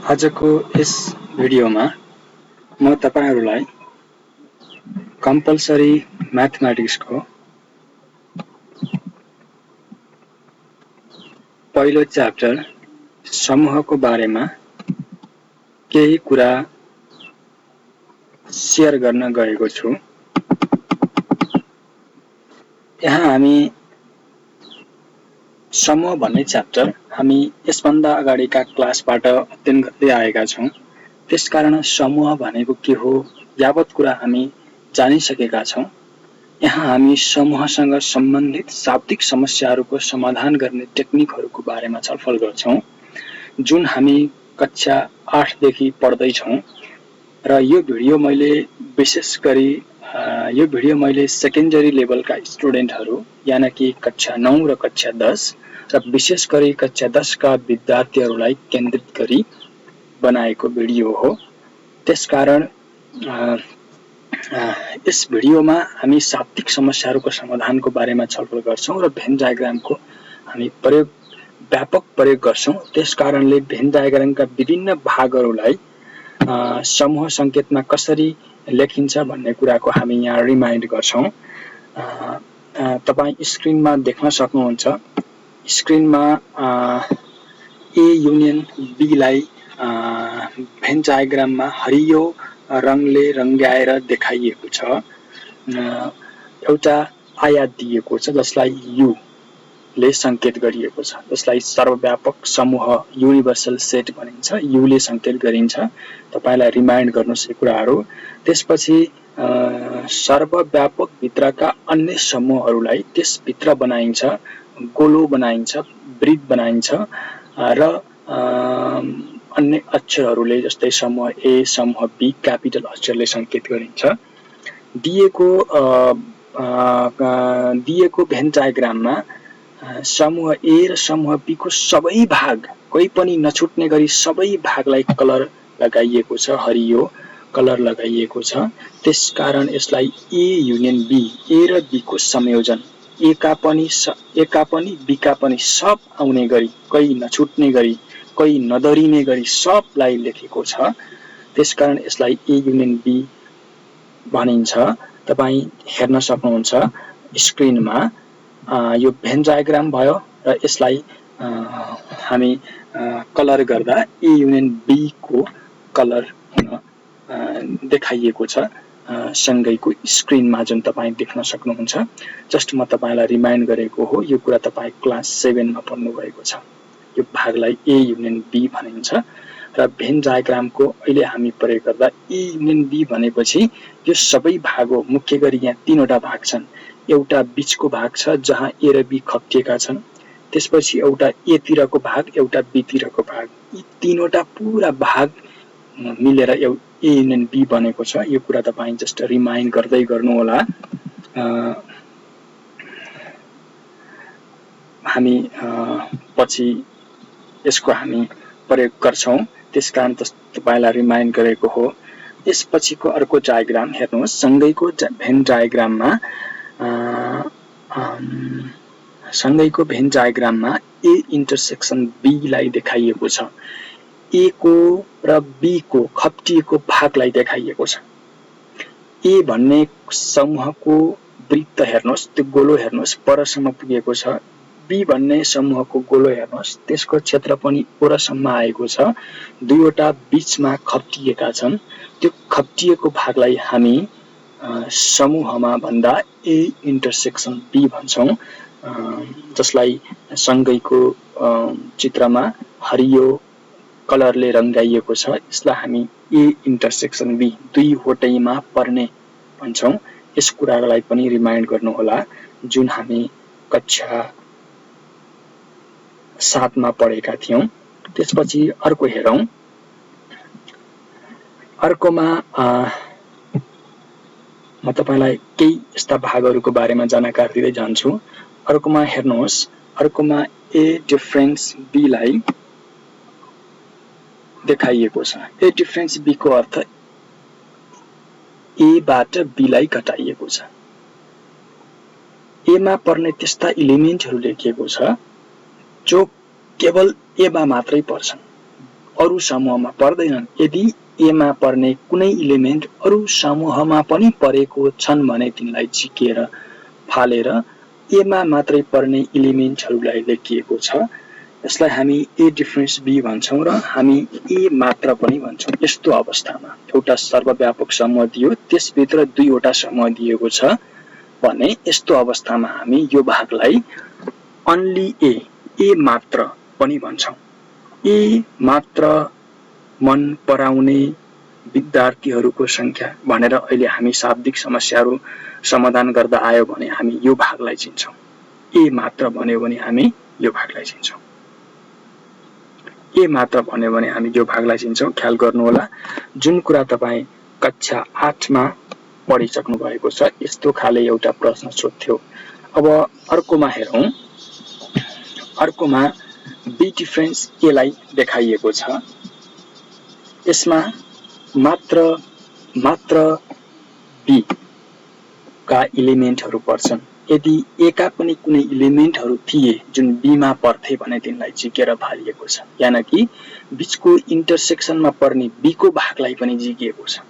आजको यस भिडियोमा म तपाईहरुलाई कम्पलसरी म्याथमेटिक्सको पहिलो च्याप्टर समूहको बारेमा केही कुरा शेयर गर्न गएको छु। यहाँ हामी समूह भन्ने च्याप्टर हामी यसभन्दा अगाडिका क्लासबाट अध्ययन गर्दै आएका छौं। त्यसकारण समूह भनेको के हो यावत कुरा हामी जानिसकेका छौं। यहाँ हामी समूहसँग सम्बन्धित शाब्दिक समस्याहरूको समाधान गर्ने टेक्निकहरूको बारेमा छलफल गर्छौं, जुन हामी कक्षा 8 देखि पढ्दै छौं। र यो भिडियो मैले सेकेन्डरी लेभलका स्टुडेन्टहरू यानि कि कक्षा 9 र कक्षा 10 र विशेष गरी कक्षा 10 का विद्यार्थीहरूलाई केन्द्रित गरी बनाएको भिडियो हो। त्यसकारण यस भिडियोमा हामी शाब्दिक समस्याहरूको समाधानको बारेमा छलफल गर्छौं र भेन डायग्रामको हामी व्यापक प्रयोग गर्छौं। त्यसकारणले भेन डायग्रामका विभिन्न भागहरूलाई समूह संकेतमा कसरी लेखिन्छ भन्ने कुराको हामी यहाँ रिमाइन्ड गर्छौं। तपाई स्क्रिनमा देख्न सक्नुहुन्छ। स्क्रिनमा ए युनियन बी लाई भेन डायग्राममा हरियो रङले रंग्याएर देखाइएको छ। एउटा आयात दिएको छ जसलाई यु ले संकेत गरिएको छ, जसलाई सर्वव्यापक समूह युनिभर्सल सेट भनिन्छ। यु ले संकेत गरिन्छ। तपाईलाई रिमाइन्ड गर्नुस् यी कुराहरू। त्यसपछि सर्वव्यापक भित्रका अन्य समूहहरूलाई त्यस भित्र बनाइन्छ, गोलो बनाइन्छ, वृत्त बनाइन्छ र अन्य अक्षरहरूले जस्तै समूह ए, समूह बी क्यापिटल अक्षरले संकेत गरिन्छ। दिएको भेन डायग्राममा समूह ए र समूह बी को सबै भाग कोही पनि नछुट्ने गरी सबै भागलाई कलर लगाइएको छ, हरियो कलर लगाइएको छ। त्यसकारण यसलाई ए युनियन बी, ए र बी को संयोजन, ए का पनि बी का पनि सब आउने गरी, कोही नछुट्ने गरी, कोही नदरिने गरी सबलाई लेखेको छ। त्यसकारण यसलाई ए युनियन बी भनिन्छ। तपाई हेर्न सक्नुहुन्छ स्क्रिनमा यो भेन डायग्राम भयो र यसलाई हामी कलर गर्दा ए युनियन बी को कलर देखाइएको छ सँगैको स्क्रिनमा जुन तपाई देख्न सक्नुहुन्छ। जस्ट म तपाईलाई रिमाइन्ड गरेको हो, यो कुरा तपाई क्लास 7 मा पढ्नु भएको छ। यो भागलाई ए युनियन बी भनिन्छ र भेन डायग्रामको अहिले हामी प्रयोग गर्दा ए युनियन बी भनेपछि यो सबै भाग हो। मुख्य गरी यहाँ तीनवटा भाग छन्। एउटा बीचको भाग छ जहाँ ए र बी खप्टिएका छन्। त्यसपछि एउटा ए तिरको भाग, एउटा बी तिरको भाग। यी तीनवटा पूरा भाग मिलेर ए युनियन बी बनेको छ। यो कुरा तपाई जस्ट रिमाइन्ड गर्दै गर्नु होला। हामी पछि यसको हामी प्रयोग गर्छौं। त्यसकारण तपाईलाई रिमाइन्ड गरेको हो। यसपछिको अर्को डायग्राम हेर्नुहोस्। सँगैको भेन डायग्राममा ए इन्टरसेक्सन बी लाई देखाइएको छ। ए को र बी को खप्टिएको भागलाई देखाइएको छ। ए भन्ने समूहको वृत्त हेर्नुहोस्, त्यो गोलो हेर्नुहोस् परसम्म पुगेको छ। बी भन्ने समूहको गोलो हेर्नुहोस्, त्यसको क्षेत्र पनि ओरसम्म आएको छ। दुईवटा बीचमा खप्टिएका छन्। त्यो खप्टिएको भागलाई हामी समूहमा भन्दा ए इन्टरसेक्सन बी भन्छौं, जसलाई सँगैको चित्रमा हरियो कलरले रंगाइएको छ। यसलाई हामी ए इन्टरसेक्सन बी, दुई वटैमा पर्ने भन्छौं। यस कुरालाई पनि रिमाइन्ड गर्नु होला जुन हामी कक्षा 7 मा पढेका थियौं। त्यसपछि अर्को हेरौं। अर्कोमा म तपाईलाई केही यस्ता भागहरूको बारेमा जानकारी दिँदै जान्छु। अर्कोमा हेर्नुहोस्। अर्कोमा ए डिफरेन्स बी लाई देखाइएको छ। ए डिफरेन्स बी को अर्थ ए बाट बी लाई घटाइएको छ। ए मा पर्ने त्यस्ता एलिमेन्टहरू लेखिएको छ जो केवल ए मा मात्रै पर्छन्। अरु समूहमा पर्दैनन्। यदि ए मा पर्ने कुनै इलिमेन्ट अरु समूहमा पनि परेको छन् भने तिनलाई झिकेर फालेर ए मा मात्रै पर्ने इलिमेन्टहरूलाई लेखिएको छ। यसलाई हामी ए डिफरेन्स बी भन्छौं र हामी ए मात्र पनि भन्छौं। यस्तो अवस्थामा एउटा सर्वव्यापक समूह दियो, त्यसभित्र दुईवटा समूह दिएको छ भने यस्तो अवस्थामा हामी यो भागलाई अन्ली ए मात्र पनि भन्छौं। ए मात्र मन पराउने विद्यार्थीहरूको संख्या भनेर अहिले हामी शाब्दिक समस्याहरू समाधान गर्दा आयो भने हामी यो भागलाई चिन्छौं। ए मात्र भन्यो भने हामी यो भागलाई चिन्छौं। ए मात्र भन्यो भने हामी यो भागलाई चिन्छौं। ख्याल गर्नुहोला, जुन कुरा तपाई कक्षा 8 मा पढिसक्नु भएको छ, यस्तो खाले एउटा प्रश्न सोध्थ्यो। अब अर्कोमा हेरौं। अर्कोमा बी डिफरेन्स ए लाई देखाइएको छ। यसमा मात्र बी का इलिमेन्टहरू पर्छन्। यदि ए का पनि कुनै इलिमेन्टहरू थिए जुन बी मा पर्थे भने तिनलाई झिकेर फालिएको छ। यानि कि बीचको इन्टरसेक्सनमा पर्ने बी को भागलाई पनि झिकिएको छ।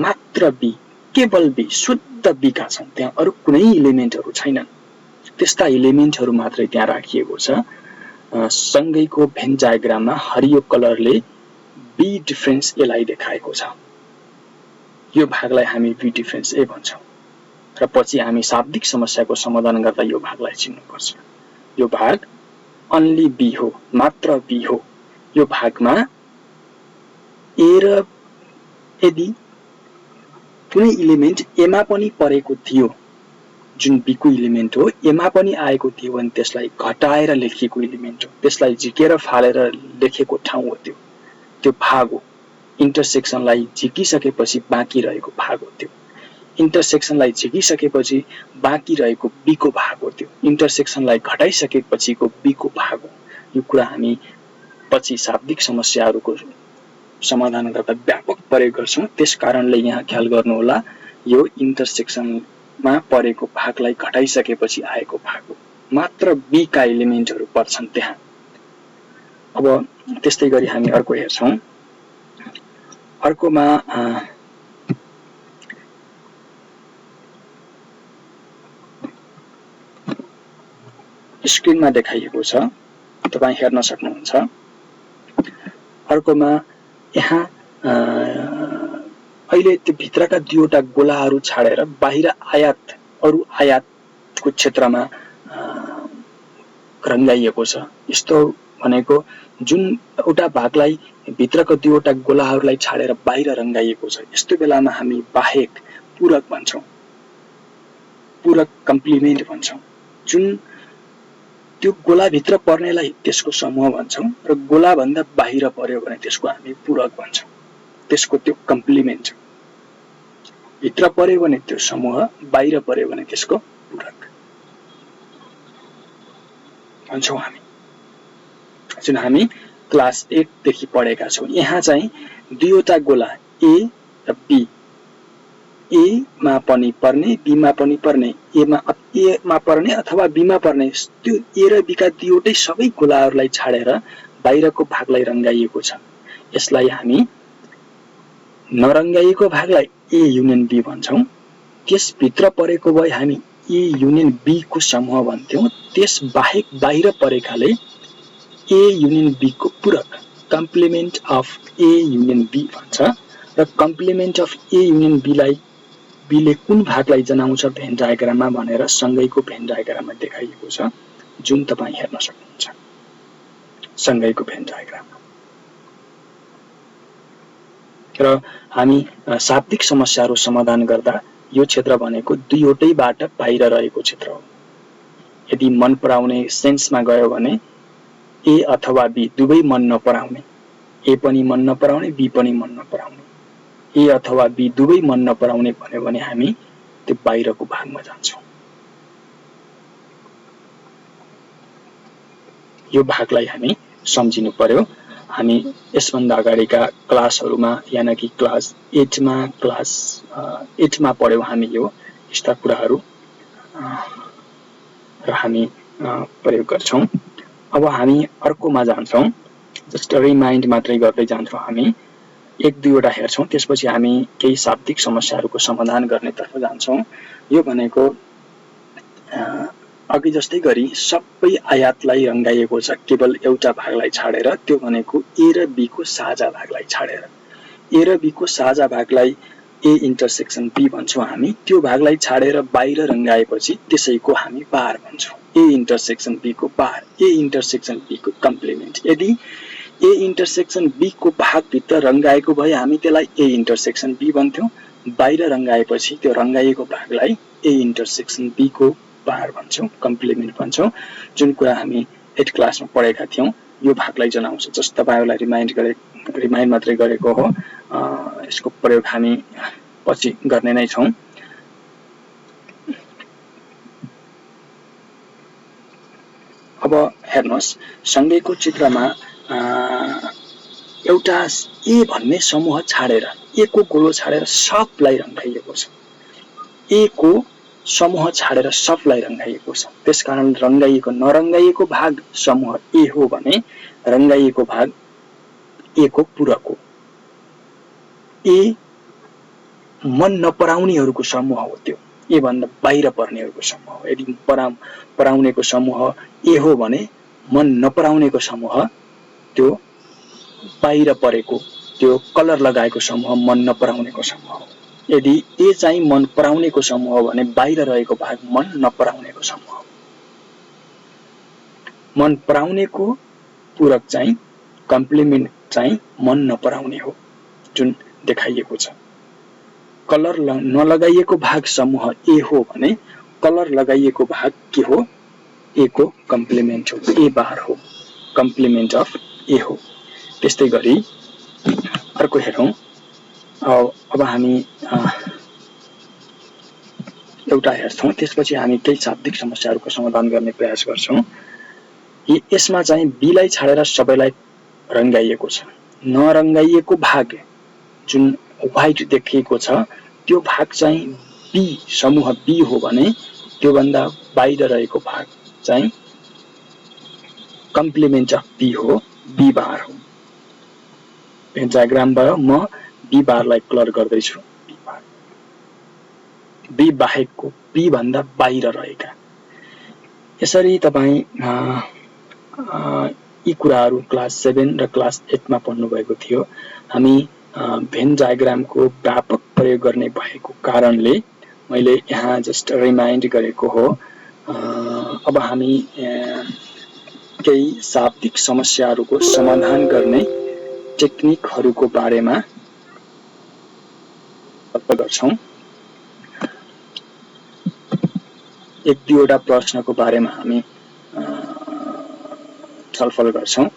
मात्र बी, केवल बी, शुद्ध बी का छन्, त्यहाँ अरु कुनै इलिमेन्टहरू छैनन्। त्यस्ता इलिमेन्टहरू मात्रै त्यहाँ राखिएको छ। सँगैको भेन डायग्राममा हरियो कलरले बी डिफरेन्स ए लाई देखाएको छ। यो भागलाई हामी बी डिफरेन्स ए भन्छौं र पछि हामी शाब्दिक समस्याको समाधान गर्दा यो भागलाई चिन्नुपर्छ। यो भाग अन्ली बी हो, मात्र बी हो। यो भागमा ए र यदि कुनै इलिमेन्ट ए मा पनि परेको थियो, जुन बी को इलिमेन्ट हो, ए मा पनि आएको थियो भने त्यसलाई घटाएर लेखिएको इलिमेन्ट हो। त्यसलाई झिकेर फालेर लेखेको ठाउँ हो त्यो। त्यो भाग हो। इन्टरसेक्सनलाई झिकिसकेपछि बाँकी रहेको भाग हो त्यो। इन्टरसेक्सनलाई झिकिसकेपछि बाँकी रहेको बी को भाग हो त्यो। इन्टरसेक्सनलाई घटाइसकेपछिको बी को भाग हो। यो कुरा हामी पछि शाब्दिक समस्याहरूको समाधान गर्दा व्यापक प्रयोग गर्छौं। त्यसकारणले यहाँ ख्याल गर्नुहोला, यो इन्टरसेक्सनमा परेको भागलाई घटाइसकेपछि आएको भाग हो। मात्र बी का एलिमेन्टहरू पर्छन् त्यहाँ। अब त्यस्तै गरी हामी अर्को हेर्छौं। अर्कोमा स्क्रिनमा देखाइएको छ, तपाई हेर्न सक्नुहुन्छ। अर्कोमा यहाँ अहिले त्यो भित्रका दुईवटा गोलाहरू छाडेर बाहिर आयात अरु आयातको क्षेत्रमा रंगाइएको छ। यस्तो भनेको जुन एउटा भागलाई भित्रका दुईवटा गोलाहरूलाई छाडेर बाहिर रंगाइएको छ, यस्तो बेलामा हामी बाहेक पूरक भन्छौं। पूरक कम्प्लिमेन्ट भन्छौं। जुन त्यो गोला भित्र पर्नेलाई त्यसको समूह भन्छौं र गोला भन्दा बाहिर पर्यो भने त्यसको हामी पूरक भन्छौं। त्यसको त्यो कम्प्लिमेन्ट हो। भित्र पर्यो भने त्यो समूह, बाहिर पर्यो भने त्यसको पूरक भन्छौं हामी। जुन हामी क्लास 8 देखि पढेका छौं। यहाँ चाहिँ दुईवटा गोला ए र बी, ए मा पनि पर्ने, बी मा पनि पर्ने, ए मा पर्ने अथवा बी मा पर्ने, त्यो ए र बी का दुईवटै सबै गोलाहरूलाई छाडेर बाहिरको भागलाई रंगाइएको छ। यसलाई हामी नरंगाइएको भागलाई ए युनियन बी भन्छौं। त्यस भित्र परेको भए हामी ए युनियन बी को समूह भन्थ्यौं। त्यस बाहेक बाहिर परेकाले ए युनियन बी को पूरक, complement of A union B भन्छ। र complement of A union B लाई बीले कुन भागलाई जनाउँछ भेन डायग्राममा भनेर सँगैको भेन डायग्राममा देखाइएको छ, जुन तपाई हेर्न सक्नुहुन्छ। सँगैको भेन डायग्राम। र हामी शाब्दिक समस्याहरू समाधान गर्दा यो क्षेत्र भनेको दुईवटैबाट बाहिर रहेको क्षेत्र हो। यदि मन पराउने सेन्समा गयो भने ए अथवा बी दुवै मन नपराउने, ए पनि मन नपराउने, बी पनि मन नपराउने, ए अथवा बी दुवै मन नपराउने भन्यो भने हामी त्यो बाहिरको भागमा जान्छौं। यो भागलाई हामी सम्झिनु पर्यो। हामी यसभन्दा अगाडिका क्लासहरुमा यानि कि क्लास 8 मा पढ्यौं हामी यो यस्ता कुराहरु र हामी प्रयोग गर्छौं। अब हामी अर्कोमा जान्छौं। जस्ट रिमाइन्ड मात्रै गर्दै जान्छौँ हामी। एक दुईवटा हेर्छौँ, त्यसपछि हामी केही शाब्दिक समस्याहरूको समाधान गर्नेतर्फ जान्छौँ। यो भनेको अघि जस्तै गरी सबै आयातलाई रङ्गाइएको छ, केवल एउटा भागलाई छाडेर, त्यो भनेको ए र बी को साझा भागलाई छाडेर। ए र बी को साझा भागलाई ए इन्टरसेक्सन बी भन्छौँ हामी। त्यो भागलाई छाडेर बाहिर रङ्गाएपछि त्यसैको हामी बार भन्छौँ। ए इन्टरसेक्सन बी को बार, ए इन्टरसेक्सन बी को कम्प्लिमेन्ट। यदि ए इन्टरसेक्सन बी को भागभित्र रङ्गाएको भए हामी त्यसलाई ए इन्टरसेक्सन बी भन्थ्यौँ। बाहिर रङ्गाएपछि त्यो रङ्गाइएको भागलाई ए इन्टरसेक्सन बी को बार भन्छौँ, कम्प्लिमेन्ट भन्छौँ, जुन कुरा हामी 8 क्लासमा पढेका थियौँ। यो भागलाई जनाउँछ। जस्ट तपाईँहरूलाई रिमाइन्ड मात्रै गरेको हो। यसको प्रयोग हामी पछि गर्ने नै छौँ। अब हेर्नुहोस्, सँगैको चित्रमा एउटा ए भन्ने समूह छाडेर, ए को गोलो छाडेर सबलाई रङ्गाइएको छ। ए को समूह छाडेर सबलाई रङ्गाइएको छ। त्यसकारण रङ्गाइएको नरङ्गाइएको भाग समूह ए हो भने रङ्गाइएको भाग ए को पूरक हो। ए मन नपराउनेहरूको समूह हो, त्यो ए भन्दा बाहिर पर्नेहरूको समूह हो। यदि पराउनेको समूह ए हो भने मन नपराउनेको समूह त्यो बाहिर परेको, त्यो कलर लगाएको समूह मन नपराउनेको समूह हो। यदि ए चाहिँ मन पराउनेको समूह हो भने बाहिर रहेको भाग मन नपराउनेको समूह हो। मन पराउनेको पूरक चाहिँ कम्प्लिमेन्ट चाहिँ मन नपराउने हो, जुन देखाइएको छ। कलर नलगाइएको भाग समूह ए हो भने कलर लगाइएको भाग के हो? ए को कम्प्लिमेन्ट हो, ए बार हो, कम्प्लिमेन्ट अफ ए हो। त्यस्तै गरी अर्को हेरौँ। अब हामी एउटा हेर्छौँ, त्यसपछि हामी केही शाब्दिक समस्याहरूको समाधान गर्ने प्रयास गर्छौँ। यसमा चाहिँ बीलाई छाडेर सबैलाई रङ्गाइएको छ। नरङ्गाइएको भाग जुन व्हाइट देखिएको छ त्यो भाग चाहिँ बी, समूह बी हो भने त्यो भन्दा बाहिर रहेको भाग चाहिँ कम्प्लिमेन्ट अफ बी हो, बी बार हो। भेन डायग्रामबाट म बी बारलाई कलर गर्दैछु। बी बाहेकको, बी भन्दा बाहिर रहेका। यसरी तपाईँ यी कुराहरू क्लास 7 र क्लास 8 मा पढ्नु भएको थियो। हामी भेन डायग्रामको व्यापक प्रयोग गर्ने भएको कारणले मैले यहाँ जस्ट रिमाइन्ड गरेको हो। अब हामी केही शाब्दिक समस्याहरूको समाधान गर्ने टेक्निकहरूको बारेमा चर्चा गर्छौँ। एक दुईवटा प्रश्नको बारेमा हामी छलफल गर्छौँ।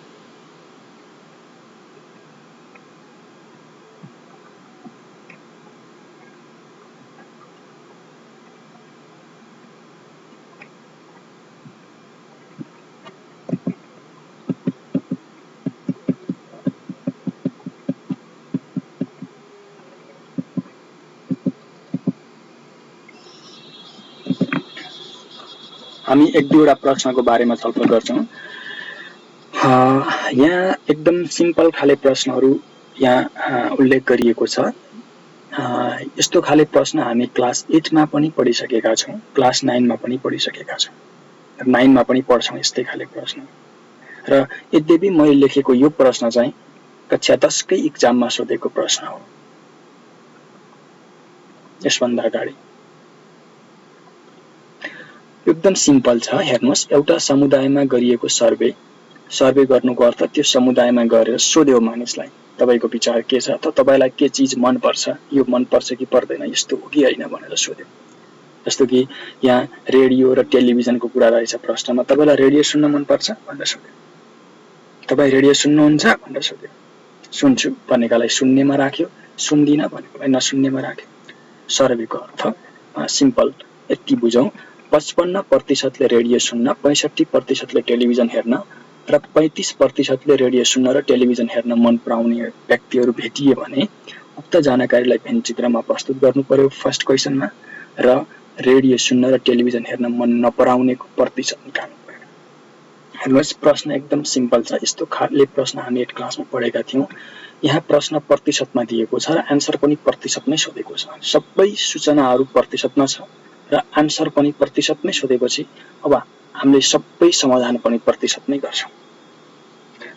हामी एक दुईवटा प्रश्नको बारेमा छलफल गर्छौँ। यहाँ एकदम सिम्पल खाले प्रश्नहरू यहाँ उल्लेख गरिएको छ। यस्तो खाले प्रश्न हामी क्लास 8 मा पनि पढिसकेका छौँ, क्लास 9 मा पनि पढिसकेका छौँ, 9 मा पनि पढ्छौँ यस्तै खाले प्रश्न। र यद्यपि मैले लेखेको यो प्रश्न चाहिँ कक्षा 10 कै एक्जाममा सोधेको प्रश्न हो। यसभन्दा अगाडि एकदम सिम्पल छ। हेर्नुहोस्, एउटा समुदायमा गरिएको सर्वे गर्नुको अर्थ त्यो समुदायमा गएर सोध्यो मानिसलाई तपाईको विचार के छ, त तपाईलाई के चीज मन पर्छ, यो मन पर्छ कि पर्दैन, यस्तो हो कि हैन भनेर सोध्यो। जस्तो कि यहाँ रेडियो र टेलिभिजनको कुरा रहेछ प्रश्नमा, तपाईलाई रेडियो सुन्न मन पर्छ भनेर सोध्यो। तपाई रेडियो सुन्नुहुन्छ भनेर सोध्यो। सुन्छु भनेकालाई सुन्नेमा राख्यो, सुन्दिन भनेकालाई नसुन्नेमा राख्यो। सर्वेको अर्थ सिम्पल यति बुझौं। 55% ले रेडियो सुन्न, 65% ले टेलिभिजन हेर्न र 35% ले रेडियो सुन्न र टेलिभिजन हेर्न मन पराउने व्यक्तिहरू भेटिए भने उक्त जानकारीलाई भेन चित्रमा प्रस्तुत गर्नु पर्यो फर्स्ट क्वेशनमा, र रेडियो सुन्न र टेलिभिजन हेर्न मन नपराउनेको प्रतिशत निकाल्नु पर्यो। हेर्नुहोस् प्रश्न एकदम सिम्पल छ। यस्तो खाले प्रश्न हामी 8 क्लासमा पढेका थियौं। यहाँ प्रश्न प्रतिशतमा दिएको छ र आन्सर पनि प्रतिशतमै सोधेको छ। सबै सूचनाहरू प्रतिशतमा छ र आन्सर पनि प्रतिशतमै सोधेपछि अब हामीले सबै समाधान पनि प्रतिशतमै गर्छौं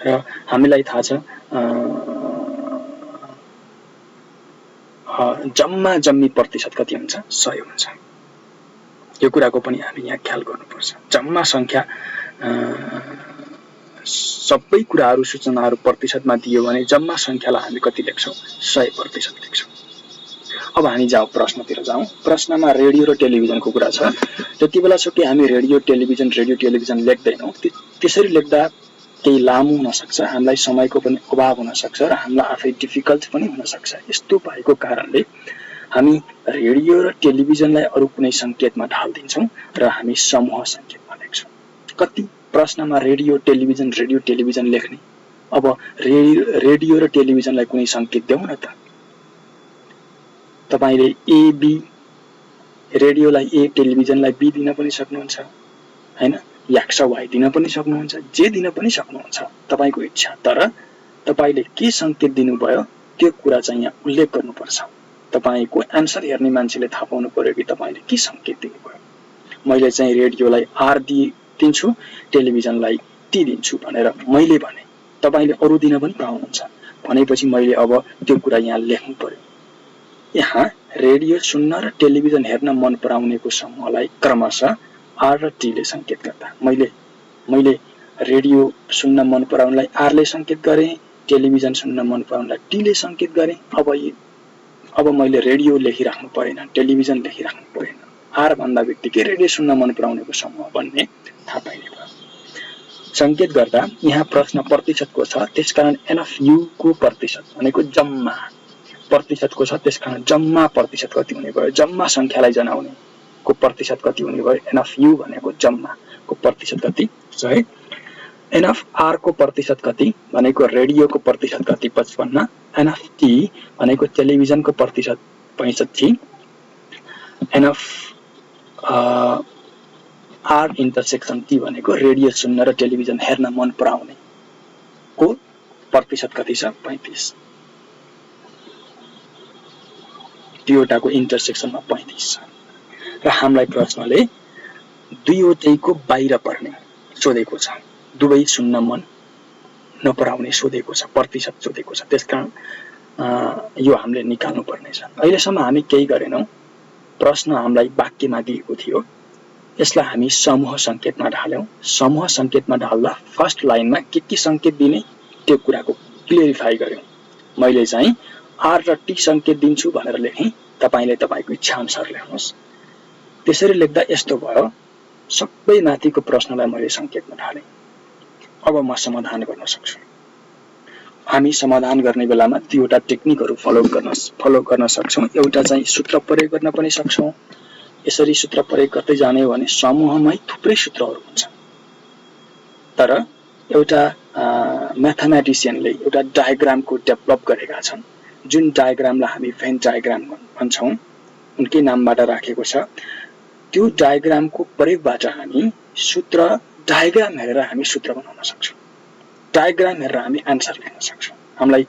र हामीलाई थाहा छ जम्मी प्रतिशत कति हुन्छ? 100 हुन्छ। यो कुराको पनि हामी यहाँ ख्याल गर्नुपर्छ। जम्मा संख्या सबै कुराहरू सूचनाहरू प्रतिशतमा दियो भने जम्मा संख्यालाई हामी कति लेख्छौं? 100% लेख्छौं। अब हामी जाउँ प्रश्नतिर जाउँ। प्रश्नमा रेडियो र टेलिभिजनको कुरा छ। जति बेला सके हामी रेडियो टेलिभिजन लेख्दैनौं। त्यसरी लेख्दा केही लामो हुन सक्छ, हामीलाई समयको पनि अभाव हुन सक्छ र हामीलाई आफै डिफिकल्ट पनि हुन सक्छ। यस्तो भएको कारणले हामी रेडियो र टेलिभिजनलाई अरु कुनै संकेतमा ढाल्दिन्छौं र हामी समूह संकेतमा लेख्छौं। कति प्रश्नमा रेडियो टेलिभिजन लेख्ने। अब रेडियो र टेलिभिजनलाई कुनै संकेत देऊ न त। तपाईले ए बी, रेडियोलाई ए, टेलिभिजनलाई बी दिन पनि सक्नुहुन्छ, हैन? एक्स वाई दिन पनि सक्नुहुन्छ, जे दिन पनि सक्नुहुन्छ, तपाईको इच्छा। तर तपाईले के संकेत दिनुभयो त्यो कुरा चाहिँ यहाँ उल्लेख गर्नुपर्छ। तपाईको आन्सर हेर्ने मान्छेले थाहा पाउनु पर्यो कि तपाईले के संकेत दिनुभयो। मैले चाहिँ रेडियोलाई आर दिन्छु, टेलिभिजनलाई टी दिन्छु भनेर मैले भने, तपाईले अरु दिन पनि पाउनुहुन्छ। भनेपछि मैले अब त्यो कुरा यहाँ लेख्नु पर्यो। यहाँ रेडियो सुन्न र टेलिभिजन हेर्न मन पराउनेको समूहलाई क्रमशः आर र टी ले संकेत गर्दा मैले रेडियो सुन्न मन पराउनेलाई आर ले संकेत गरे, टेलिभिजन सुन्न मन पराउनेलाई टी ले संकेत गरे। अब मैले रेडियो लेखिराख्नु परेन, टेलिभिजन लेखिराख्नु परेन। आर भन्दा बित्तिकै रेडियो सुन्न मन पराउनेको समूह बन्ने थाहा पाइने भयो। संकेत गर्दा यहाँ प्रश्न प्रतिशतको छ, त्यसकारण एन अफ यु को प्रतिशत भनेको जम्मा प्रतिशतको छ, त्यसकारण जम्मा प्रतिशत कति हुने भयो? जम्मा संख्यालाई जनाउने को प्रतिशत कति हुने भयो? एन अफ यु भनेको जम्मा को प्रतिशत कति? 100। एन अफ आर को प्रतिशत कति भनेको रेडियोको प्रतिशत कति? 55। एन अफ टी भनेको टेलिभिजनको प्रतिशत 65। N of R intersection T भनेको रेडियो सुन्न र टेलिभिजन हेर्न मन पराउने को प्रतिशत कति छ? 35। दुईवटाको इन्टरसेक्सनमा 35 छ। र हामीलाई प्रश्नले दुईवटैको बाहिर पर्ने सोधेको छ। दुवै सुन्न मन नपराउने सोधेको छ, प्रतिशत सोधेको छ। त्यसकारण यो हामीले निकाल्नु पर्ने छ। अहिलेसम्म हामी केही गरेनौं। प्रश्न हामीलाई वाक्यमा दिएको थियो, यसलाई हामी समूह संकेतमा ढाल्यौं। समूह संकेतमा ढाल्दा फर्स्ट लाइनमा के संकेत दिने त्यो कुराको क्लियरिफाई गर्यौं। मैले चाहिँ आर र टी संकेत दिन्छु भनेर लेखेँ, तपाईले तपाईको इच्छा अनुसार लेख्नुस्। त्यसरी लेख्दा यस्तो भयो, सबै माथिको प्रश्नलाई मैले संकेतमा ढालेँ। अब म समाधान गर्न सक्छु। हामी समाधान गर्ने बेलामा दुईवटा टेक्निकहरु फलो गर्न सक्छौं। एउटा चाहिँ सूत्र प्रयोग गर्न पनि सक्छौं। यसरी सूत्र प्रयोग गर्दै जाने हो भने समूहमै थुप्रै सूत्रहरु हुन्छन्। तर एउटा म्याथमेटिशियनले एउटा डायग्रामको डेभलप गरेका छन्, जुन डायग्रामलाई हामी भेन डायग्राम भन्छौं, उनकै नामबाट राखेको छ। त्यो डायग्रामको प्रयोगबाट हामी सूत्र, डायग्राम हेरेर हामी सूत्र बनाउन सक्छौं। डायग्राम हेरेर हामी आन्सर लेख्न सक्छौं। हामीलाई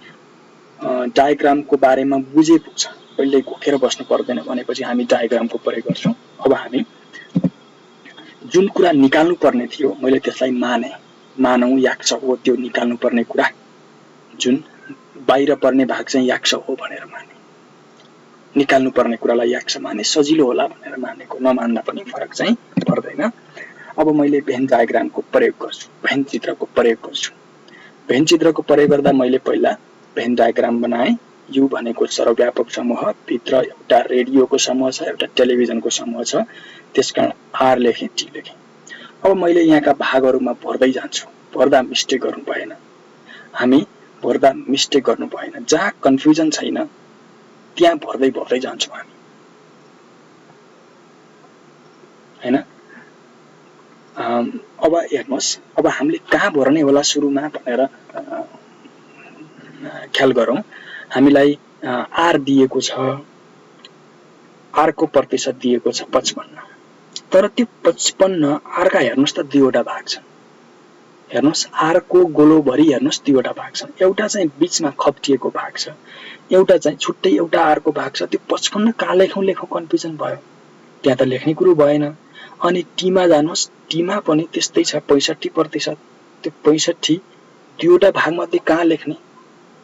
डायग्रामको बारेमा बुझे पुग्छ, कहिल्यै घोकेर बस्नु पर्दैन भनेपछि हामी डायग्रामको प्रयोग गर्छौं। अब हामी जुन कुरा निकाल्नु पर्ने थियो मैले त्यसलाई मानौं याक्ष हो त्यो निकाल्नु पर्ने कुरा, जुन बाहिर पर्ने भाग चाहिँ याक्ष हो भनेर माने, निकाल्नु पर्ने कुरालाई याक्ष माने, सजिलो होला भनेर मानेको, नमान्दा पनि फरक चाहिँ पर्दैन। अब मैले भेन डायग्रामको प्रयोग गर्छु, भेन चित्रको प्रयोग गर्छु। भेन चित्रको प्रयोग गर्दा मैले पहिला भेन डायग्राम बनाएँ। यु भनेको सर्वव्यापक समूह, भित्र एउटा रेडियोको समूह छ, एउटा टेलिभिजनको समूह छ, त्यसकारण आर लेखेँ, टी लेखेँ। अब मैले यहाँका भागहरुमा भर्दै जान्छु। भर्दा मिस्टेक गर्नु भएन। हामी भर्दा मिस्टेक गर्नु भएन। जहाँ कन्फ्युजन छैन त्यहाँ भर्दै जान्छौं हामी, हैन? अब हेर्नुस्, अब हामीले कहाँ भर्ने होला सुरुमा भनेर ख्याल गरौँ। हामीलाई आर दिएको छ, आर को प्रतिशत दिएको छ 55। तर त्यो 55 आर का हेर्नुस् त दुईवटा भाग छन्। हेर्नुस् आर को गोलोभरि हेर्नुस् दुईवटा भाग छन्। एउटा चाहिँ बीचमा खप्टिएको भाग छ, एउटा चाहिँ छुट्टै एउटा आर को भाग छ। त्यो 55 कहाँ लेखौँ कन्फ्युजन भयो, त्यहाँ त लेख्ने कुरो भएन। अनि टीमा जानुस्, टीमा पनि त्यस्तै छ 65%। त्यो 65 दुईवटा भागमध्ये कहाँ लेख्ने,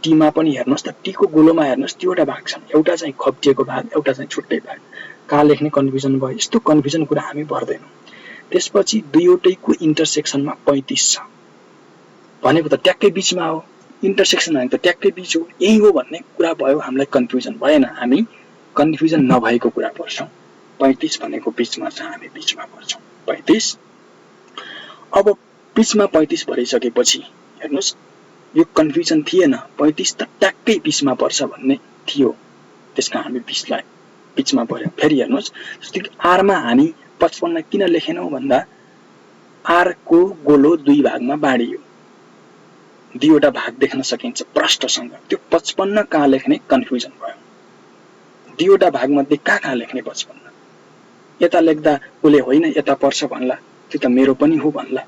टीमा पनि हेर्नुस् त टी को गोलोमा हेर्नुस् दुईवटा भाग छन्, एउटा चाहिँ खप्टिएको भाग, एउटा चाहिँ छुट्टै भाग, कहाँ लेख्ने कन्फ्युजन भयो। यस्तो कन्फ्युजन कुरा हामी गर्दैनौँ। त्यसपछि दुईवटैको इन्टरसेक्सनमा 35 छ भनेको त ट्याक्कै बीचमा हो, इन्टरसेक्सन भनेको त ट्याक्कै बीच हो, यही हो भन्ने कुरा भयो। हामीलाई कन्फ्युजन भएन, हामी कन्फ्युजन नभएको कुरा पढ्छौँ। 35 भनेको बीचमा छ, हामी बीचमा पढ्छौँ 35। अब बीचमा 35 भरिसकेपछि हेर्नुस् यो कन्फ्युजन थिएन, 35 त ट्याक्कै बीचमा पर्छ भन्ने थियो, त्यसकारण हामी 20 लाई बीचमा पर्यो। फेरि हेर्नुस् जस्तै कि आरमा हामी 55 किन लेखेनौँ भन्दा आर को गोलो दुई भागमा बाँडियो, दुईवटा भाग देख्न सकिन्छ प्रष्टसँग। त्यो 55 कहाँ लेख्ने कन्फ्युजन भयो, दुईवटा भागमध्ये कहाँ लेख्ने 55, यता लेख्दा उले होइन यता पर्छ भन्ला, त्यो त मेरो पनि हो भन्ला,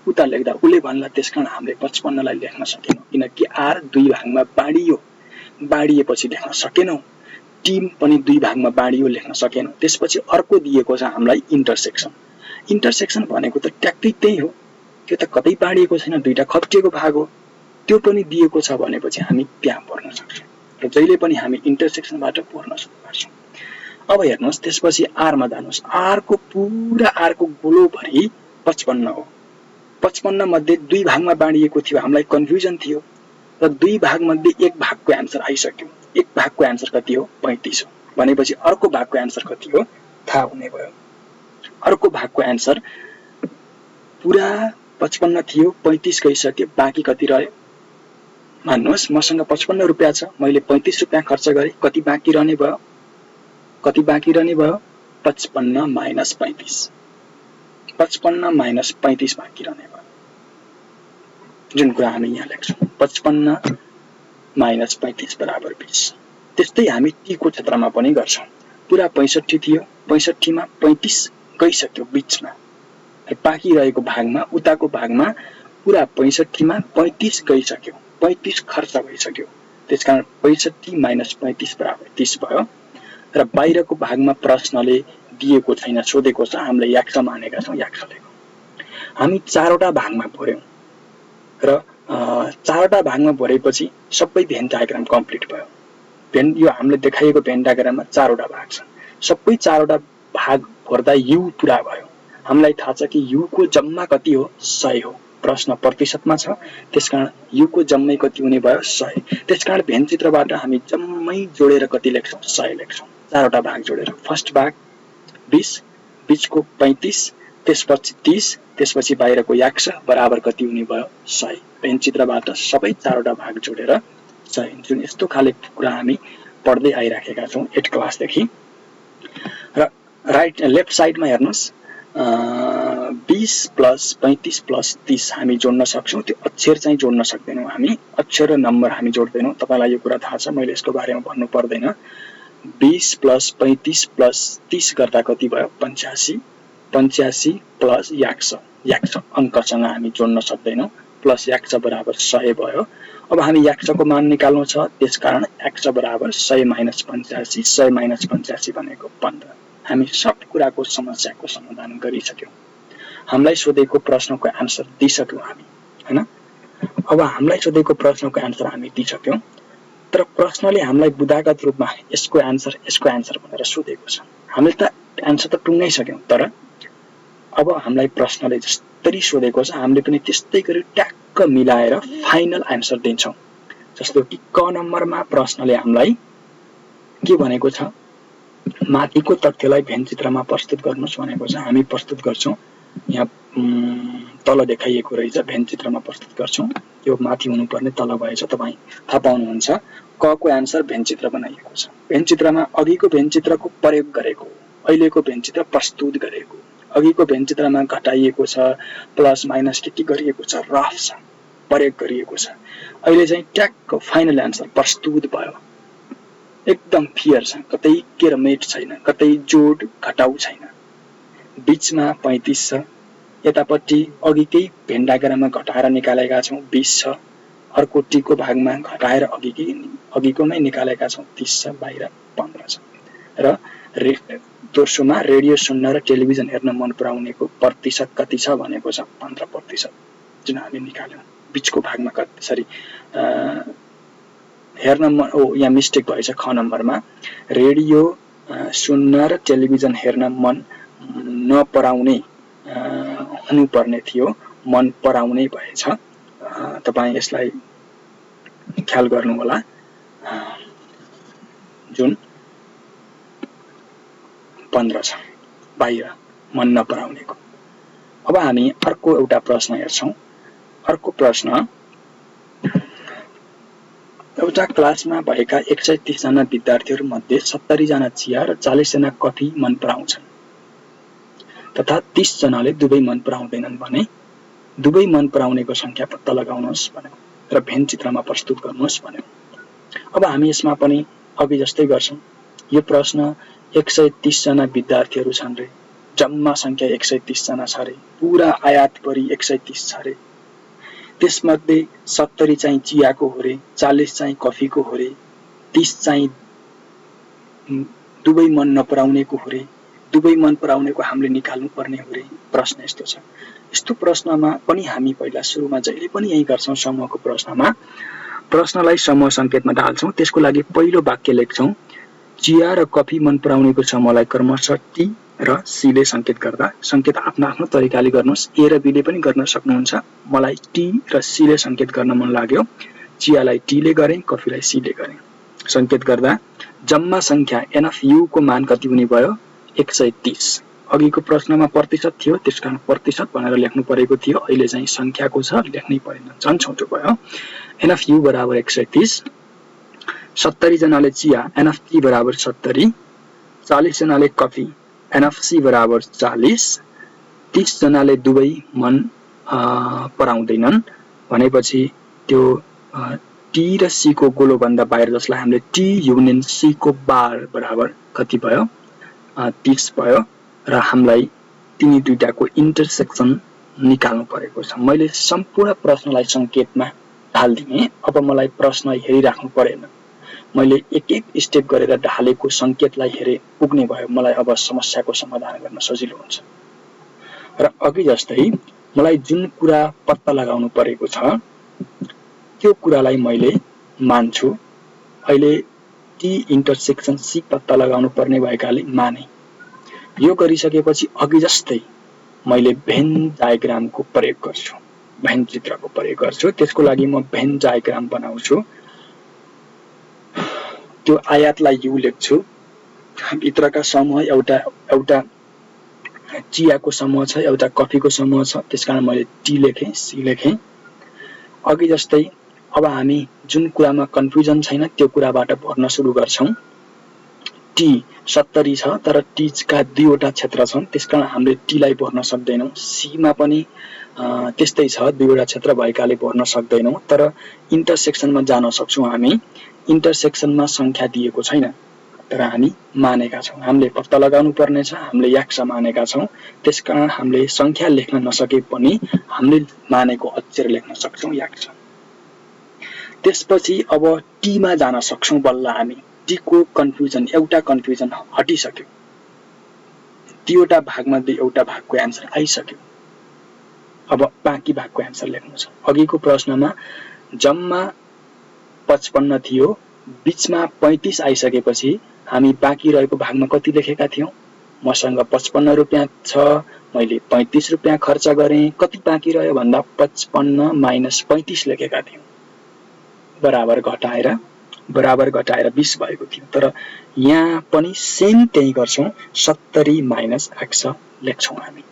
उता लेख्दा उले भन्ला, त्यसकारण हामीले 55 लाई लेख्न सकेनौँ किनकि आर दुई भागमा बाँडियो, बाँडिएपछि लेख्न सकेनौँ। टीम पनि दुई भागमा बाँडियो, लेख्न सकेनौँ। त्यसपछि अर्को दिएको छ हामीलाई इन्टरसेक्सन। इन्टरसेक्सन भनेको त ट्याक्कै त्यही हो, त्यो त कतै बाँडिएको छैन, दुईटा खप्टिएको भाग हो, त्यो पनि दिएको छ भनेपछि हामी त्यहाँ पढ्न सक्छौँ र जहिले पनि हामी इन्टरसेक्सनबाट पढ्न सुरु गर्छौँ। अब हेर्नुहोस् त्यसपछि आरमा जानुहोस्, आर को पुरा आर को गोलोभरि 55 हो, 55 मध्ये दुई भागमा बाँडिएको थियो, हामीलाई कन्फ्युजन थियो र दुई भाग मध्ये एक भागको एन्सर आइसक्यो। एक भागको एन्सर कति हो 35 हो भनेपछि अर्को भागको एन्सर कति हो थाहा हुने भयो। अर्को भागको एन्सर पुरा 55 थियो, 35 गइसक्यो, बाँकी कति रह्यो मान्नुहोस् मसँग 55 रुपैयाँ छ, मैले 35 रुपैयाँ खर्च गरेँ, कति बाँकी रहने भयो, कति बाँकी रहने भयो 55 माइनस 35, 55 माइनस 35 बाँकी रहने भयो, जुन कुरा हामी यहाँ लेख्छौँ 55 माइनस 35 बराबर 20। त्यस्तै हामी टी को क्षेत्रमा पनि गर्छौँ। पुरा 65 थियो, 65 मा 35 गइसक्यो बीचमा, बाँकी रहेको भागमा उताको भागमा पुरा 65 मा 35 गइसक्यो, 35 खर्च भइसक्यो, त्यसकारण 65 माइनस 35 बराबर 30 भयो। र बाहिरको भागमा प्रश्नले दिएको छैन, सोधेको छ, हामीले याक्ष मानेका छौँ, याक्ष लेखौँ। हामी चारवटा भागमा पर्यौँ र चारवटा भागमा भरेपछि सबै भेन डायग्राम कम्प्लिट भयो। भेन यो हामीले देखाइएको भेन डायग्राममा चारवटा भाग छन्, सबै चारवटा भाग भर्दा यु पुरा भयो। हामीलाई थाहा छ कि यु को जम्मा कति हो 100 हो, प्रश्न प्रतिशतमा छ, त्यसकारण यु को जम्मै कति हुने भयो 100। त्यसकारण भेन चित्रबाट हामी जम्मै जोडेर कति लेख्छौँ 100 लेख्छौँ, चारवटा भाग जोडेर। फर्स्ट भाग 20, बीचको 35, त्यसपछि 30, त्यसपछि बाहिरको याक्ष बराबर कति हुने भयो 100। भेन चित्रबाट सबै चारवटा भाग जोडेर 100, जुन यस्तो खाले कुरा हामी पढ्दै आइराखेका छौँ 8 क्लासदेखि। र राइट लेफ्ट साइडमा हेर्नुहोस् 20 प्लस 35 प्लस 30 हामी जोड्न सक्छौँ, त्यो अक्षर चाहिँ जोड्न सक्दैनौँ हामी, अक्षर र नम्बर हामी जोड्दैनौँ। तपाईँलाई यो कुरा थाहा छ, मैले यसको बारेमा भन्नु पर्दैन। 20 प्लस 35 प्लस 30 गर्दा कति भयो 85, 85 प्लस याक्ष, याक्ष अङ्कसँग हामी जोड्न सक्दैनौँ, प्लस याक्ष बराबर 100 भयो। अब हामी याक्षको मान निकाल्नु छ, त्यसकारण याक्ष बराबर 100 माइनस 85, 100 माइनस 85 भनेको 15। हामी सब कुराको समस्याको समाधान गरिसक्यौँ, हामीलाई सोधेको प्रश्नको एन्सर दिइसक्यौँ हामी, हैन। अब हामीलाई सोधेको प्रश्नको एन्सर हामी दिइसक्यौँ, तर प्रश्नले हामीलाई बुदागत रूपमा यसको एन्सर भनेर सोधेको छ। हामीले त एन्सर त टुङ्गाइसक्यौँ, तर अब हामीलाई प्रश्नले जसरी सोधेको छ हामीले पनि त्यस्तै गरी ट्याक्क मिलाएर फाइनल एन्सर दिन्छौँ। जस्तो कि क नम्बरमा प्रश्नले हामीलाई के भनेको छ, माथिको तथ्यलाई भेन चित्रमा प्रस्तुत गर्नुहोस् भनेको छ, हामी प्रस्तुत गर्छौँ। यहाँ तल देखाइएको रहेछ, भेन चित्रमा प्रस्तुत गर्छौँ, यो माथि हुनुपर्ने तल भएछ, तपाईँ थाहा पाउनुहुन्छ। क को एन्सर भेन चित्र बनाइएको छ, भेन चित्रमा अघिको भेन चित्रको प्रयोग गरेको, अहिलेको भेन चित्र प्रस्तुत गरेको, अघिको भेन चित्रमा घटाइएको छ, प्लस माइनस के गरिएको छ, रफ छ, प्रयोग गरिएको छ। अहिले चाहिँ ट्याक्क फाइनल एन्सर प्रस्तुत भयो, एकदम क्लियर छ, कतै केरमेट छैन, कतै जोड घटाउ छैन। बीचमा 35 छ, यतापट्टि अघिकै भेन डायग्राममा घटाएर निकालेका छौं 20 छ, अर्को टी को भागमा घटाएर अघिकोमै निकालेका छौं 30 छ, बाहिर 15 छ। र दोस्रोमा रेडियो सुन्न र टेलिभिजन हेर्न मन पराउनेको प्रतिशत कति छ भनेको छ 15%, जुन हामी निकाल्यौं। बीचको भागमा कति, सरी हेर्न मन, यहाँ मिस्टेक भएछ ख नम्बरमा, रेडियो सुन्न र टेलिभिजन हेर्न मन नपराउने हुनुपर्ने थियो, मन पराउने भएछ। तपाई यसलाई ख्याल गर्नु होला, जुन 15 छ बाहिर मन नपराउनेको। अब हामी अर्को एउटा प्रश्न हेर्छौं। अर्को प्रश्न, एउटा क्लासमा भएका 130 जना विद्यार्थीहरू मध्ये 70 जना चिया र 40 जना कफी मन पराउँछन् तथा 30 जनाले दुवै मन पराउँदैनन् भने दुवै मन पराउनेको संख्या पत्ता लगाउनुहोस् भन्यो र भेन चित्रमा प्रस्तुत गर्नुहोस् भन्यो। अब हामी यसमा पनि अघि जस्तै गर्छौं। यो प्रश्न 130 जना विद्यार्थीहरू छन् रे, जम्मा संख्या 130 जना छ रे, पूरा आयातभरि 130 छ रे, त्यसमध्ये 70 चाहिँ चियाको हो रे, 40 चाहिँ कफीको हो रे, 30 चाहिँ दुवै मन नपराउनेको हो रे, दुवै मन पराउनेको हामीले निकाल्नु पर्ने हो रे। प्रश्न यस्तो छ। यस्तो प्रश्नमा पनि हामी पहिला सुरुमा जहिले पनि यही गर्छौं। समूहको प्रश्नमा प्रश्नलाई समूह संकेतमा ढाल्छौं। त्यसको लागि पहिलो वाक्य लेख्छौं, चिया र कफी मन पराउनेको समूहलाई क्रमशः टी र सी ले संकेत गर्दा। संकेत आफ्नो आफ्नो तरिकाले गर्नुहोस्, ए र बी ले पनि गर्न सक्नुहुन्छ। मलाई टी र सी ले संकेत गर्न मन लाग्यो, चियालाई टी ले गरे, कफीलाई सी ले गरे। संकेत गर्दा जम्मा संख्या एन अफ यू को मान कति हुने भयो 130। अघिको प्रश्नमा प्रतिशत थियो, त्यसकारण प्रतिशत भनेर लेख्नु परेको थियो, अहिले चाहिँ संख्याको छ, लेख्नै परेन, झन् छोटो भयो। एन अफ यू बराबर 130, 70 जनाले चिया एन अफ टी बराबर 70, 40 जनाले कफी एन अफ सी बराबर 40, 30 जनाले दुवै मन पराउँदैनन् भनेपछि त्यो टी र सी को गोलो भन्दा बाहिर, जसलाई हामीले टी युनियन सी को बार बराबर कति भयो 30 भयो र हामीलाई तिनी दुईटाको इन्टरसेक्सन निकाल्नु परेको छ। मैले सम्पूर्ण प्रश्नलाई संकेतमा ढाल्दिने। अब मलाई प्रश्न हेरिराख्नु परेन, मैले एक एक स्टेप गरेर ढालेको संकेतलाई हेरे पुग्ने भयो। मलाई अब समस्याको समाधान गर्न सजिलो हुन्छ। र अघि जस्तै मलाई जुन कुरा पत्ता लगाउनु परेको छ त्यो कुरालाई मैले मान्छु। अहिले टी इन्टरसेक्सन सी पत्ता लगाउनु पर्ने भएकाले माने। यो गरिसकेपछि अघि जस्तै मैले भेन डायग्रामको प्रयोग गर्छु, भेन चित्रको प्रयोग गर्छु। त्यसको लागि म भेन डायग्राम बनाउँछु। त्यो आयातलाई यू लेख्छु, भित्रका समूह एउटा चियाको समूह छ, एउटा कफीको समूह छ, त्यसकारण मैले टी लेखेँ, सी लेखेँ। अघि जस्तै अब हामी जुन कुरामा कन्फ्युजन छैन त्यो कुराबाट भर्न सुरु गर्छौं। टी 70 छ, तर टी का दुईवटा क्षेत्र छन्, त्यसकारण हामीले टी लाई भर्न सक्दैनौं। सी मा पनि त्यस्तै छ, दुईवटा क्षेत्र भएकाले भर्न सक्दैनौं, तर इन्टरसेक्सनमा जान सक्छौं हामी। इन्टरसेक्सनमा संख्या दिएको छैन, तर हामी मानेका छौं। हामीले पत्ता लगाउनु पर्ने छ, हामीले याक्ष मानेका छौं, त्यसकारण हामीले संख्या लेख्न नसके पनि हामीले मानेको अक्षर लेख्न सक्छौं, याक्ष। त्यसपछि अब टी मा जान सक्छौं बल्ल हामी। टी को कन्फ्युजन, एउटा कन्फ्युजन हटिसक्यो, दुईवटा भागमध्ये एउटा भागको एन्सर आइसक्यो। अब बाँकी भागको एन्सर लेख्नु छ। अघिको प्रश्नमा जम्मा 55 थियो, बीचमा 35 आइसकेपछि हामी बाँकी रहेको भागमा कति लेखेका थियौं? मसँग 55 रुपैयाँ छ, मैले 35 रुपैयाँ खर्च गरेँ, कति बाँकी रह्यो भन्दा 55 माइनस 35 लेखेका थियौं, बराबर घटाएर 20 भएको थियो। तर यहाँ पनि सेम त्यही गर्छौं, 70 माइनस एक्स लेख्छौं हामी।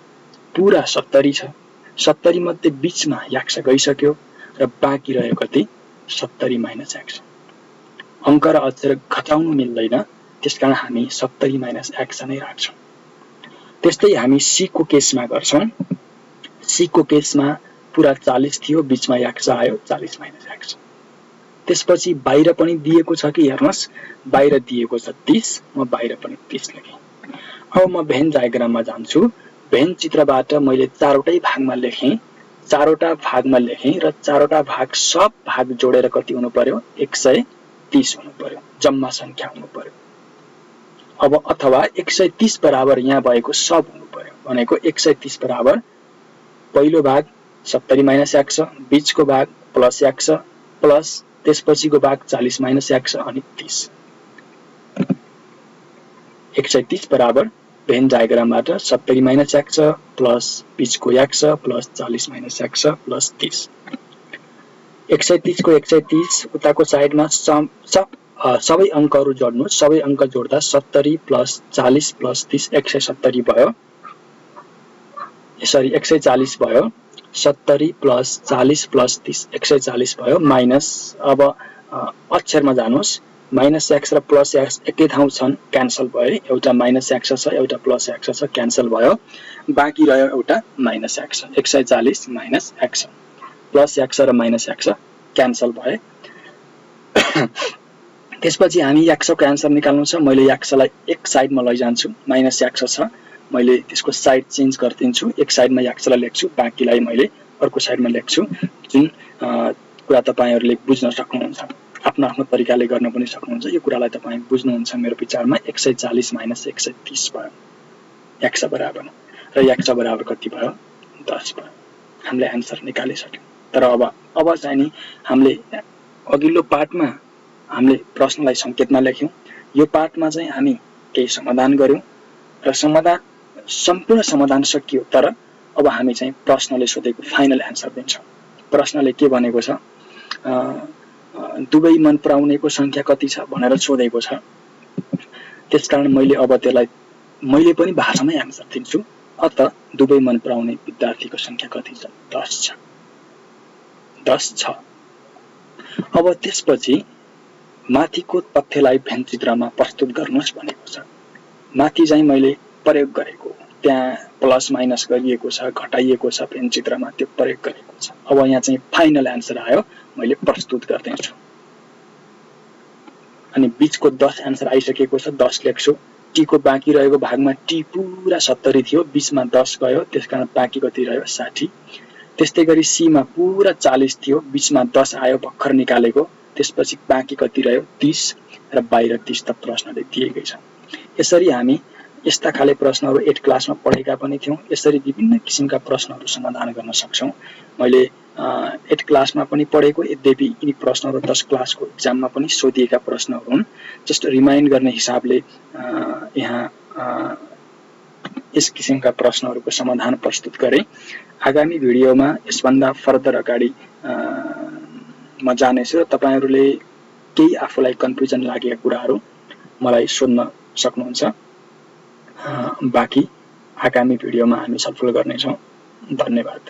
पूरा 70 छ, 70 मध्ये बीचमा याक्ष गइसक्यो र बाँकी रह्यो कति 70 माइनस एक्स। अंक र अक्षर घटाउनु मिल्दैन, त्यसकारण हामी 70 माइनस एक्स नै राख्छौं। त्यस्तै हामी सी को केसमा गर्छौं। सी को केसमा पूरा 40 थियो, बीचमा याक्ष आयो 40 माइनस एक्स। त्यसपछि बाहिर पनि दिएको छ कि हेर्नुस्, बाहिर दिएको छ 30, म बाहिर पनि 30 लेखेँ। अब म भेन डायग्राममा जान्छु। भेन चित्रबाट मैले चारवटै भागमा लेखेँ, चारवटा भागमा लेखेँ र चारवटा भाग सब भाग जोडेर कति हुनु पर्यो 130 हुनु पर्यो, जम्मा संख्या हुनु पर्यो। अब अथवा 130 बराबर यहाँ भएको सब हुनु पर्यो भनेको 130 बराबर पहिलो भाग 70 माइनस 1 छ, बीचको भाग प्लस 1 छ, प्लस त्यसपछिको भाग 40 माइनस 1 छ अनि 30। 130 बराबर भेन डायग्रामबाट 70 माइनस 1 छ प्लस बीचको 1 छ प्लस 40 माइनस 1 छ प्लस 30। 130 को 130 उताको साइडमा सबै अंकहरु जोड्नुस्, सबै अंक जोड्दा 70 प्लस 40 प्लस 30 170 भयो। सरी 140 भयो, 70 प्लस 40 प्लस 30 140 भयो, माइनस अब अक्षरमा जानुस्, माइनस x र प्लस x एकै ठाउँ छन्, क्यान्सल भयो, एउटा माइनस x छ एउटा प्लस x छ, क्यान्सल भयो, बाँकी रह्यो एउटा minus x 140 minus x plus x र माइनस x क्यान्सल भए। त्यसपछि हामी x को आन्सर निकाल्नु छ, मैले x लाई एक साइडमा लैजान्छु, माइनस x छ, मैले त्यसको साइड चेन्ज गर्दिन्छु, एक साइडमा x लाई लेख्छु, बाँकीलाई मैले अर्को साइडमा लेख्छु, जुन कुरा तपाईहरुले बुझ्न सक्नुहुन्छ, आफ्नो आफ्नो तरिकाले गर्न पनि सक्नुहुन्छ। यो कुरालाई तपाई बुझ्नुहुन्छ मेरो विचारमा। 140 माइनस 130 भयो, x बराबर र x बराबर कति भयो 10 भयो। हामीले आन्सर निकालिसक्यौं। तर अब चाहिँ नि हामीले अघिल्लो पाठमा हामीले प्रश्नलाई संकेतमा लेख्यौं, यो पाठमा चाहिँ हामी केही समाधान गर्यौं र समाधान सम्पूर्ण समाधान सकियो, तर अब हामी चाहिँ प्रश्नले सोधेको फाइनल आन्सर दिन्छौं। प्रश्नले के भनेको छ, दुवै मन पराउनेको संख्या कति छ भनेर सोधेको छ। त्यसकारण मैले अब त्यसलाई मैले पनि भाषामै आन्सर दिन्छु। अत दुवै मन पराउने विद्यार्थीको संख्या कति छ 10 छ, 10 छ। अब त्यसपछि माथिको तथ्यलाई भेन चित्रमा प्रस्तुत गर्नुस् भनेको छ। माथि चाहिँ मैले प्रयोग गरेको, त्यहाँ प्लस माइनस गरिएको छ, घटाइएको छ, भेन चित्रमा त्यो प्रयोग गरेको छ। अब यहाँ चाहिँ फाइनल आन्सर आयो, मैले प्रस्तुत गर्दैछु। अनि बीचको 10 आन्सर आइसकेको छ, 10 लेख्छु। टी को बाँकी रहेको भागमा टी पुरा 70 थियो, बीचमा 10 गयो, त्यसकारण बाँकी कति रह्यो 60। त्यस्तै गरी सी मा पुरा 40 थियो, बीचमा 10 आयो भर्खर निकालेको, त्यसपछि बाँकी कति रह्यो 30 र बाहिर 30 त प्रश्नले दिएकै छ। यसरी हामी यस्ता खाले प्रश्नहरु 8 क्लासमा पढेका पनि थियौं। यसरी विभिन्न किसिमका प्रश्नहरु समाधान गर्न सक्छौं। मैले 8 क्लासमा पनि पढेको, यद्यपि यिनी प्रश्नहरु 10 क्लासको एक्जाममा पनि सोधिएका प्रश्नहरु हुन्। जस्ट रिमाइन्ड गर्ने हिसाबले यहाँ यस किसिमका प्रश्नहरुको समाधान प्रस्तुत गरे। आगामी भिडियोमा यसभन्दा फर्दर अगाडि म जानेछु र तपाईहरुले केही आफूलाई कन्फ्युजन लागेका कुराहरु मलाई सोध्न सक्नुहुन्छ। बाँकी आगामी भिडियोमा हामी छलफल गर्नेछौं। धन्यवाद।